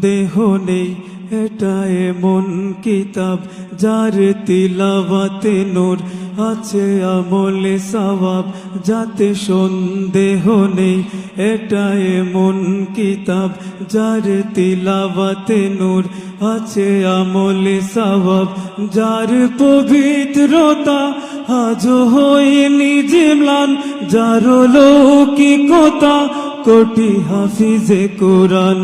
সন্দেহ নেই এটা এমন কিতাব যার তিলাওয়াতে নূর আছে আমলে সওয়াব যাতে সন্দেহ নেই এটা এমন কিতাব যার তিলাওয়াতে নূর আছে আমলে সওয়াব যার পবিত্রতা আজও হয়নি যে ম্লান যার লৌকিকতা কোটি হাফিজে কোরআন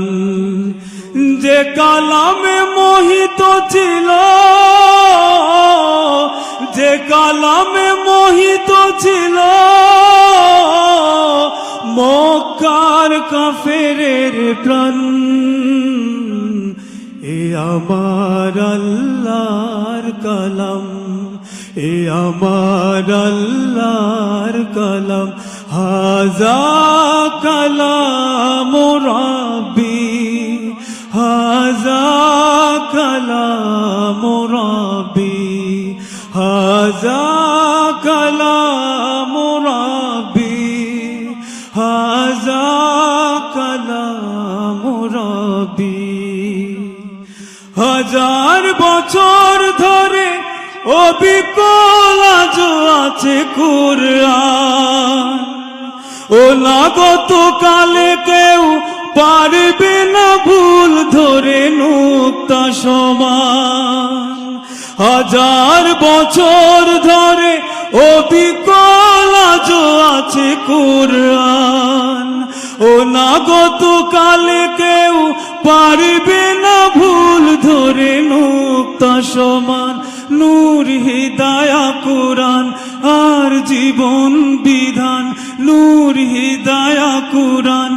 যে কালামে মোহিত ছিল যে কালামে মোহিত ছিল মক্কার কাফেরের প্রাণ এ আমার আল্লাহর কালাম এ আমার আল্লাহর কালাম হাযা কালাম রাব্বি হাযা কালাম রাব্বি হাযা কালাম রাব্বি হাযা কালাম রাব্বি হাজার বছর ধরে অবিকল আজ আছে কুরআন ও লাগত কালে কেউ পারবে না ভুল ধরে নুক্তা সমান হাজার বছর ধরে অবিকল আজ আছে কুরআন ও লাগত কালে কেউ পারবে না ভুল ধরে নুক্তা সমান নূর হিদায়া কুরআন আর জীবন বিধান নূর হিদায়া কুরআন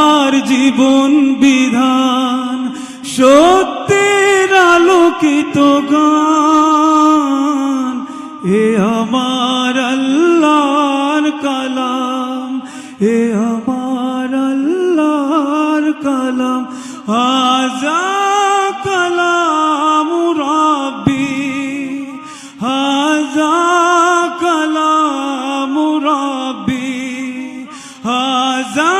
আর জীবন বিধান সত্যের আলোকিত গান এ আমার আল্লাহর কালাম এ আমার আল্লাহর কালাম হাযা কালাম রাব্বি হাযা কালাম রাব্বি হাযা